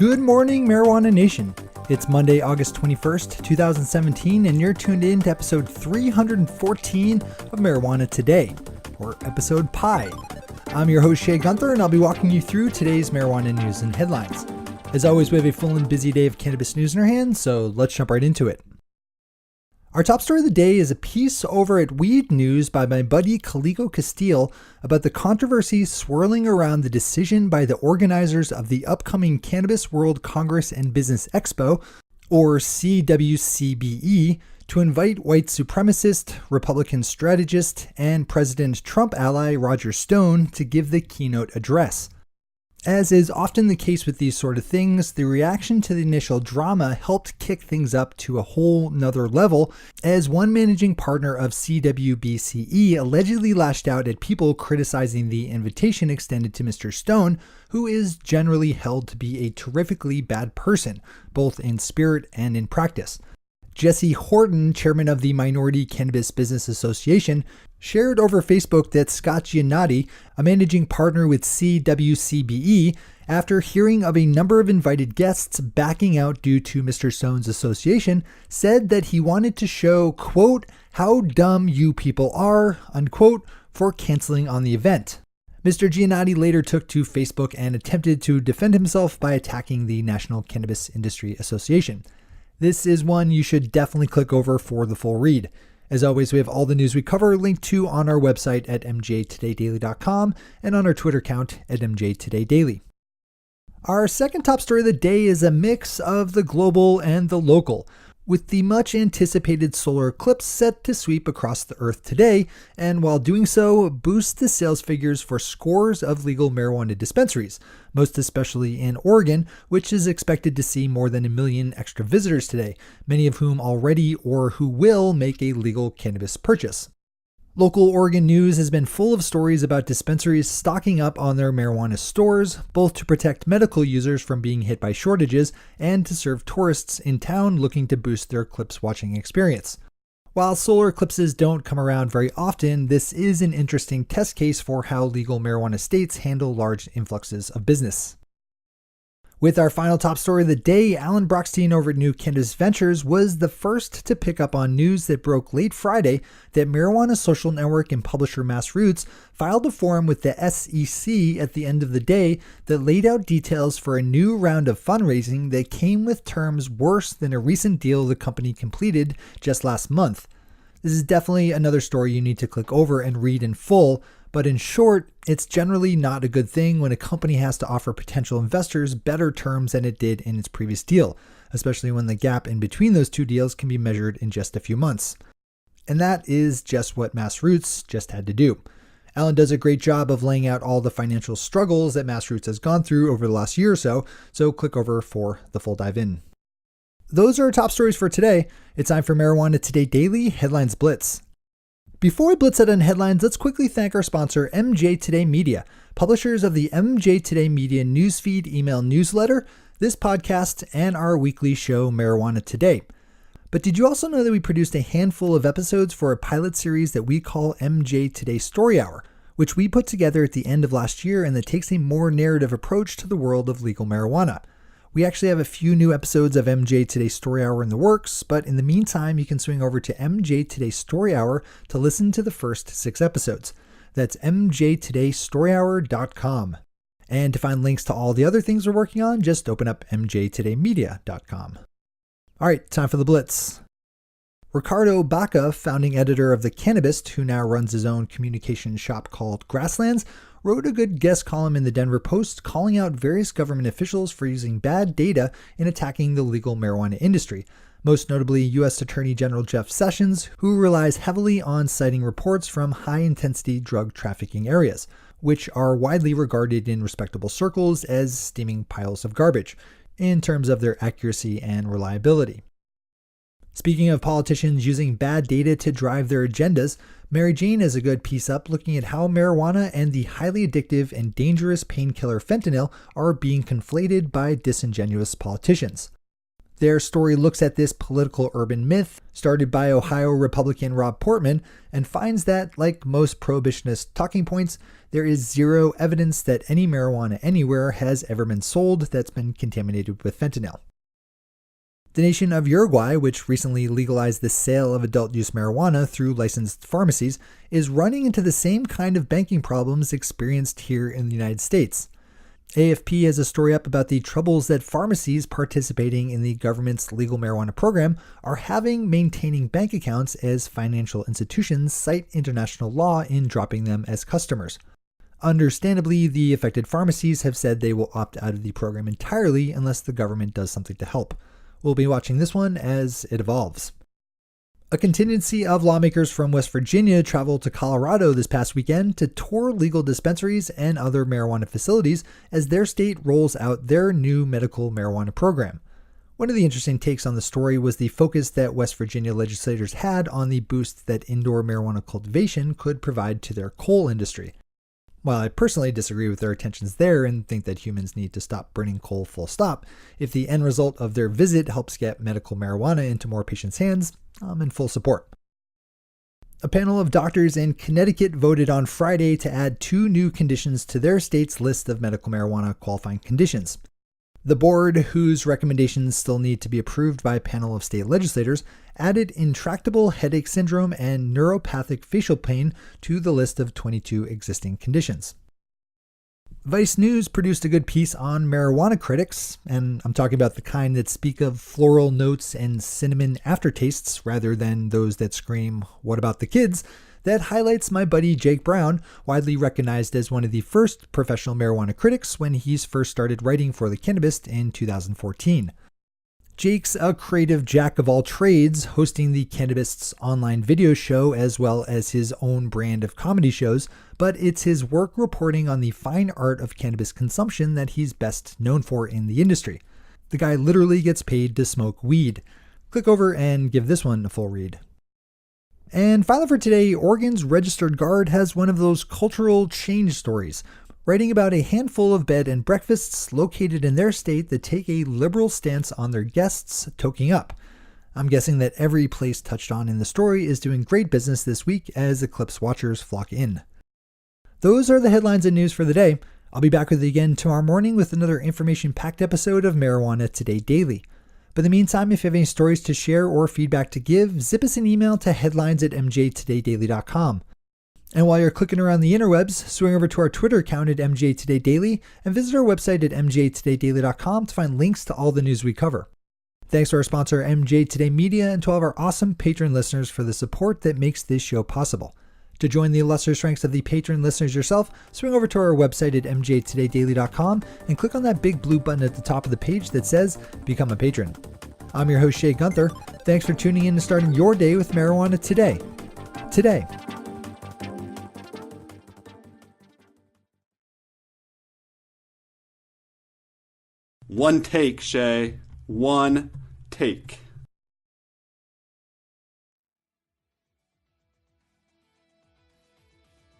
Good morning, Marijuana Nation. It's Monday, August 21st, 2017, and you're tuned in to episode 314 of Marijuana Today, or episode Pi. I'm your host, Shay Gunther, and I'll be walking you through today's marijuana news and headlines. As always, we have a full and busy day of cannabis news in our hands, so let's jump right into it. Our top story of the day is a piece over at Weed News by my buddy Caligo Castile about the controversy swirling around the decision by the organizers of the upcoming Cannabis World Congress and Business Expo, or CWCBE, to invite white supremacist, Republican strategist, and President Trump ally Roger Stone to give the keynote address. As is often the case with these sort of things, the reaction to the initial drama helped kick things up to a whole nother level, as one managing partner of CWCBE allegedly lashed out at people criticizing the invitation extended to Mr. Stone, who is generally held to be a terrifically bad person, both in spirit and in practice. Jesse Horton, chairman of the Minority Cannabis Business Association, shared over Facebook that Scott Giannotti, a managing partner with CWCBE, after hearing of a number of invited guests backing out due to Mr. Stone's association, said that he wanted to show, quote, how dumb you people are, unquote, for canceling on the event. Mr. Giannotti later took to Facebook and attempted to defend himself by attacking the National Cannabis Industry Association. This is one you should definitely click over for the full read. As always, we have all the news we cover linked to on our website at mjtodaydaily.com and on our Twitter account at mjtodaydaily. Our second top story of the day is a mix of the global and the local, with the much anticipated solar eclipse set to sweep across the earth today, and while doing so, boost the sales figures for scores of legal marijuana dispensaries, most especially in Oregon, which is expected to see more than 1 million extra visitors today, many of whom already or who will make a legal cannabis purchase. Local Oregon news has been full of stories about dispensaries stocking up on their marijuana stores, both to protect medical users from being hit by shortages and to serve tourists in town looking to boost their eclipse watching experience. While solar eclipses don't come around very often, this is an interesting test case for how legal marijuana states handle large influxes of business. With our final top story of the day, Alan Brochstein over at New Cannabis Ventures was the first to pick up on news that broke late Friday that marijuana social network and publisher MassRoots filed a form with the SEC at the end of the day that laid out details for a new round of fundraising that came with terms worse than a recent deal the company completed just last month. This is definitely another story you need to click over and read in full, but in short, it's generally not a good thing when a company has to offer potential investors better terms than it did in its previous deal, especially when the gap in between those two deals can be measured in just a few months. And that is just what MassRoots just had to do. Alan does a great job of laying out all the financial struggles that MassRoots has gone through over the last year or so click over for the full dive in. Those are our top stories for today. It's time for Marijuana Today Daily Headlines Blitz. Before we blitz out on headlines, let's quickly thank our sponsor, MJ Today Media, publishers of the MJ Today Media newsfeed email newsletter, this podcast, and our weekly show, Marijuana Today. But did you also know that we produced a handful of episodes for a pilot series that we call MJ Today Story Hour, which we put together at the end of last year and that takes a more narrative approach to the world of legal marijuana? We actually have a few new episodes of MJ Today Story Hour in the works, but in the meantime, you can swing over to MJ Today Story Hour to listen to the first 6 episodes. That's mjtodaystoryhour.com. And to find links to all the other things we're working on, just open up mjtodaymedia.com. All right, time for the Blitz. Ricardo Baca, founding editor of The Cannabis, who now runs his own communication shop called Grasslands, wrote a good guest column in the Denver Post calling out various government officials for using bad data in attacking the legal marijuana industry, most notably U.S. Attorney General Jeff Sessions, who relies heavily on citing reports from high-intensity drug trafficking areas, which are widely regarded in respectable circles as steaming piles of garbage, in terms of their accuracy and reliability. Speaking of politicians using bad data to drive their agendas, Mary Jane has a good piece up looking at how marijuana and the highly addictive and dangerous painkiller fentanyl are being conflated by disingenuous politicians. Their story looks at this political urban myth started by Ohio Republican Rob Portman and finds that, like most prohibitionist talking points, there is zero evidence that any marijuana anywhere has ever been sold that's been contaminated with fentanyl. The nation of Uruguay, which recently legalized the sale of adult use marijuana through licensed pharmacies, is running into the same kind of banking problems experienced here in the United States. AFP has a story up about the troubles that pharmacies participating in the government's legal marijuana program are having maintaining bank accounts as financial institutions cite international law in dropping them as customers. Understandably, the affected pharmacies have said they will opt out of the program entirely unless the government does something to help. We'll be watching this one as it evolves. A contingency of lawmakers from West Virginia traveled to Colorado this past weekend to tour legal dispensaries and other marijuana facilities as their state rolls out their new medical marijuana program. One of the interesting takes on the story was the focus that West Virginia legislators had on the boost that indoor marijuana cultivation could provide to their coal industry. While I personally disagree with their intentions there and think that humans need to stop burning coal full stop, if the end result of their visit helps get medical marijuana into more patients' hands, I'm in full support. A panel of doctors in Connecticut voted on Friday to add 2 new conditions to their state's list of medical marijuana qualifying conditions. The board, whose recommendations still need to be approved by a panel of state legislators, added intractable headache syndrome and neuropathic facial pain to the list of 22 existing conditions. Vice News produced a good piece on marijuana critics, and I'm talking about the kind that speak of floral notes and cinnamon aftertastes rather than those that scream, "What about the kids?" that highlights my buddy Jake Brown, widely recognized as one of the first professional marijuana critics when he first started writing for the Cannabis in 2014. Jake's a creative jack of all trades, hosting the Cannabis online video show as well as his own brand of comedy shows, but it's his work reporting on the fine art of cannabis consumption that he's best known for in the industry. The guy literally gets paid to smoke weed. Click over and give this one a full read. And finally for today, Oregon's Registered Guard has one of those cultural change stories, writing about a handful of bed and breakfasts located in their state that take a liberal stance on their guests toking up. I'm guessing that every place touched on in the story is doing great business this week as eclipse watchers flock in. Those are the headlines and news for the day. I'll be back with you again tomorrow morning with another information-packed episode of Marijuana Today Daily. But in the meantime, if you have any stories to share or feedback to give, zip us an email to headlines@mjtodaydaily.com. And while you're clicking around the interwebs, swing over to our Twitter account at MJTodayDaily and visit our website at mjtodaydaily.com to find links to all the news we cover. Thanks to our sponsor, MJ Today Media, and to all of our awesome patron listeners for the support that makes this show possible. To join the illustrious ranks of the patron listeners yourself, swing over to our website at mjtodaydaily.com and click on that big blue button at the top of the page that says Become a Patron. I'm your host, Shay Gunther. Thanks for tuning in and starting your day with Marijuana Today. Today. One take, Shay. One take.